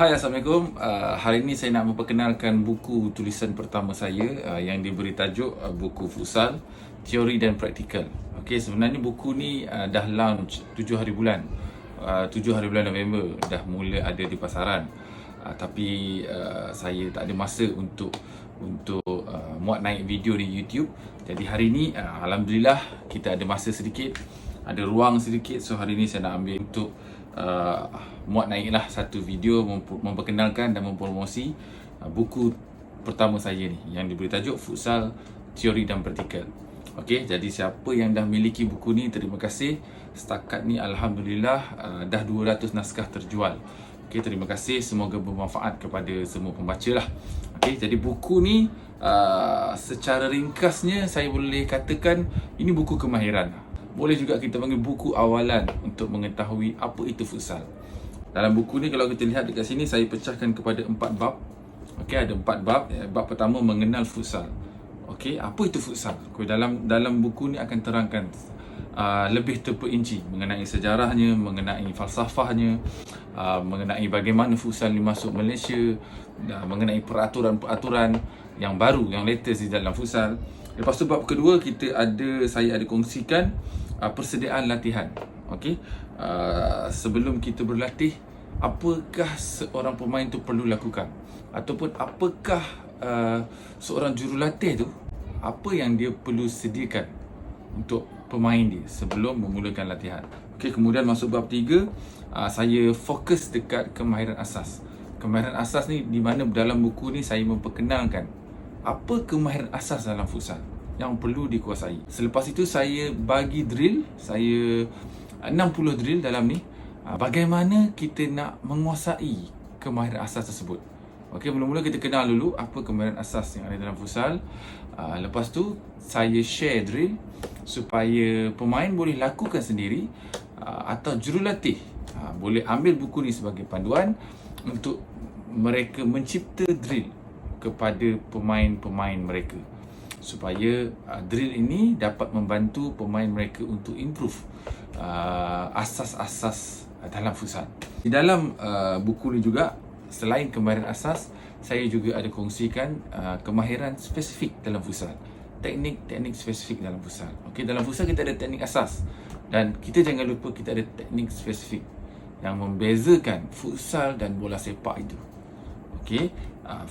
Hai, Assalamualaikum. Hari ini saya nak memperkenalkan buku tulisan pertama saya yang diberi tajuk buku Futsal, Teori dan Praktikal. Okey, sebenarnya buku ni dah launch 7 hari bulan. 7 hari bulan November dah mula ada di pasaran. Tapi saya tak ada masa untuk muat naik video di YouTube. Jadi hari ni alhamdulillah kita ada masa sedikit, ada ruang sedikit. So hari ni saya nak ambil untuk muat naiklah satu video memperkenalkan dan mempromosi buku pertama saya ni yang diberi tajuk Futsal, Teori dan Praktikal. Okey, jadi siapa yang dah miliki buku ni, terima kasih. Setakat ni alhamdulillah dah 200 naskah terjual. Okey, terima kasih, semoga bermanfaat kepada semua pembaca lah. Okey, jadi buku ni secara ringkasnya saya boleh katakan ini buku kemahiran. Boleh juga kita panggil buku awalan untuk mengetahui apa itu futsal. Dalam buku ni kalau kita lihat dekat sini, saya pecahkan kepada 4 bab. Okey, ada 4 bab. Bab pertama mengenal futsal. Okey, apa itu futsal? Dalam buku ni akan terangkan lebih terperinci mengenai sejarahnya, mengenai falsafahnya, mengenai bagaimana futsal ni masuk Malaysia, mengenai peraturan-peraturan yang baru, yang latest di dalam futsal. Lepas tu bab kedua saya ada kongsikan persediaan latihan. Okey, sebelum kita berlatih, apakah seorang pemain tu perlu lakukan, ataupun apakah seorang jurulatih tu, apa yang dia perlu sediakan untuk pemain dia sebelum memulakan latihan. Okey, kemudian masuk bab 3, saya fokus dekat kemahiran asas. Kemahiran asas ni di mana dalam buku ni saya memperkenalkan apa kemahiran asas dalam futsal yang perlu dikuasai. Selepas itu saya bagi drill, saya 60 drill dalam ni. Bagaimana kita nak menguasai kemahiran asas tersebut. Okey, mula-mula kita kenal dulu apa kemahiran asas yang ada dalam futsal. Lepas tu saya share drill supaya pemain boleh lakukan sendiri, atau jurulatih boleh ambil buku ni sebagai panduan untuk mereka mencipta drill kepada pemain-pemain mereka, supaya drill ini dapat membantu pemain mereka untuk improve asas-asas dalam futsal. Di dalam buku ni juga, selain kemahiran asas, saya juga ada kongsikan kemahiran spesifik dalam futsal, teknik-teknik spesifik dalam futsal. Okey, dalam futsal kita ada teknik asas, dan kita jangan lupa kita ada teknik spesifik yang membezakan futsal dan bola sepak itu. Okey,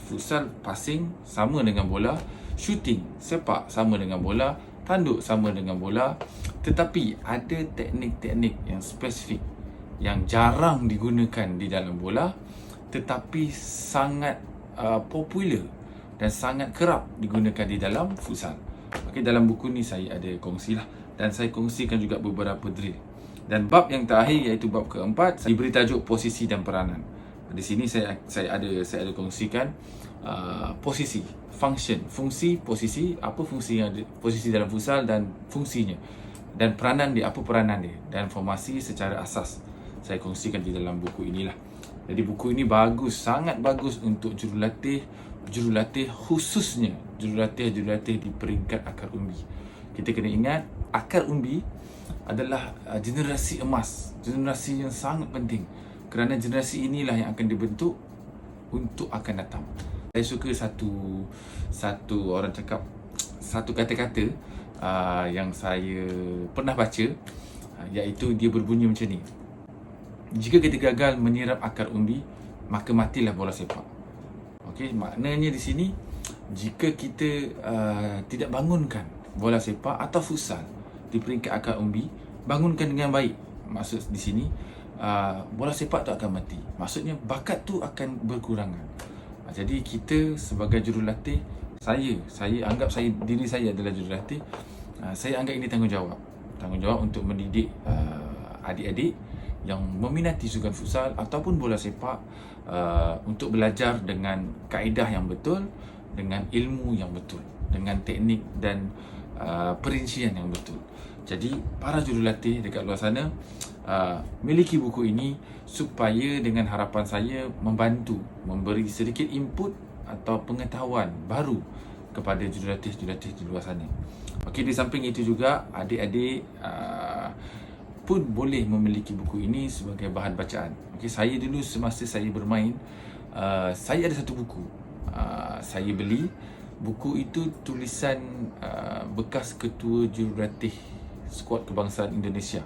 futsal passing sama dengan bola, shooting sepak sama dengan bola, tanduk sama dengan bola, tetapi ada teknik-teknik yang spesifik yang jarang digunakan di dalam bola, tetapi sangat popular dan sangat kerap digunakan di dalam futsal. Okey, dalam buku ni saya ada kongsilah, dan saya kongsikan juga beberapa drill. Dan bab yang terakhir, iaitu bab keempat, saya beri tajuk posisi dan peranan. Di sini saya ada kongsikan posisi, function, fungsi, posisi, apa fungsi yang ada, posisi dalam futsal dan fungsinya, dan peranan dia, apa peranan dia, dan formasi secara asas saya kongsikan di dalam buku inilah. Jadi buku ini bagus, sangat bagus untuk jurulatih khususnya jurulatih di peringkat akar umbi. Kita kena ingat, akar umbi adalah generasi emas, generasi yang sangat penting, kerana generasi inilah yang akan dibentuk untuk akan datang. Saya suka satu orang cakap, satu kata-kata yang saya pernah baca, iaitu dia berbunyi macam ni: jika kita gagal menyirap akar umbi, maka matilah bola sepak. Okey, maknanya di sini, jika kita tidak bangunkan bola sepak atau futsal di peringkat akar umbi, bangunkan dengan baik. Maksud di sini, bola sepak tu akan mati. Maksudnya bakat tu akan berkurangan. Jadi kita sebagai jurulatih, saya anggap diri saya adalah jurulatih. Saya anggap ini tanggungjawab untuk mendidik adik-adik yang meminati sukan futsal ataupun bola sepak, untuk belajar dengan kaedah yang betul, dengan ilmu yang betul, dengan teknik dan perincian yang betul. Jadi para jurulatih dekat luar sana, miliki buku ini supaya dengan harapan saya membantu, memberi sedikit input atau pengetahuan baru kepada jurulatih di luar sana. Okey, di samping itu juga adik-adik pun boleh memiliki buku ini sebagai bahan bacaan. Okey, saya dulu semasa saya bermain, saya ada satu buku. Saya beli buku itu, tulisan bekas ketua jurulatih skuad kebangsaan Indonesia,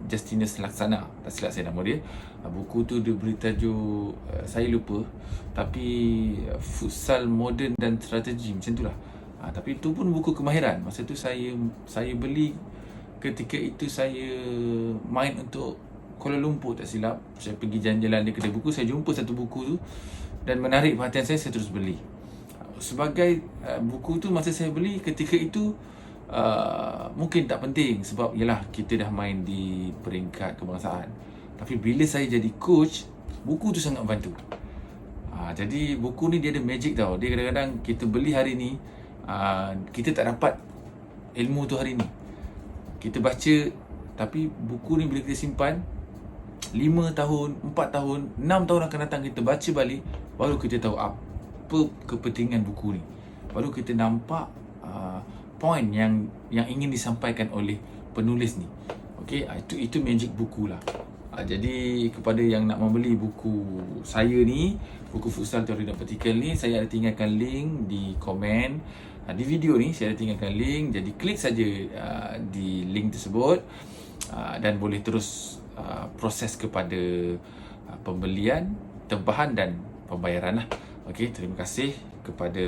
Justinus Laksana, tak silap saya nama dia. Buku tu dia beri tajuk, saya lupa, tapi futsal moden dan strategi, macam itulah. Tapi itu pun buku kemahiran. Masa tu saya beli ketika itu saya main untuk Kuala Lumpur, tak silap. Saya pergi jalan-jalan di kedai buku, saya jumpa satu buku tu dan menarik perhatian saya terus beli. Sebagai buku tu masa saya beli ketika itu mungkin tak penting, sebab yalah kita dah main di peringkat kebangsaan. Tapi bila saya jadi coach, buku tu sangat bantu. Jadi buku ni dia ada magic tau. Dia kadang-kadang kita beli hari ni, kita tak dapat ilmu tu hari ni. Kita baca, tapi buku ni bila kita simpan 5 tahun, 4 tahun, 6 tahun akan datang, kita baca balik, baru kita tahu apa kepentingan buku ni. Baru kita nampak point yang ingin disampaikan oleh penulis ni. Okey, itu magic buku lah. Jadi kepada yang nak membeli buku saya ni, buku Futsal Teori dan Praktikal ni, saya ada tinggalkan link di komen. Di video ni saya ada tinggalkan link, jadi klik saja di link tersebut dan boleh terus proses kepada pembelian, tempahan dan pembayaran lah. Okey, terima kasih kepada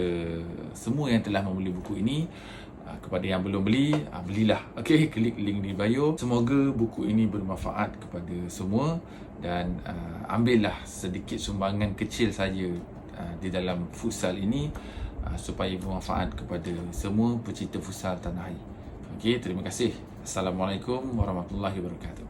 semua yang telah membeli buku ini. Kepada yang belum beli, belilah. Okey, klik link di bio. Semoga buku ini bermanfaat kepada semua dan ambillah sedikit sumbangan kecil saja di dalam futsal ini supaya bermanfaat kepada semua pecinta futsal tanah air. Okey, terima kasih. Assalamualaikum warahmatullahi wabarakatuh.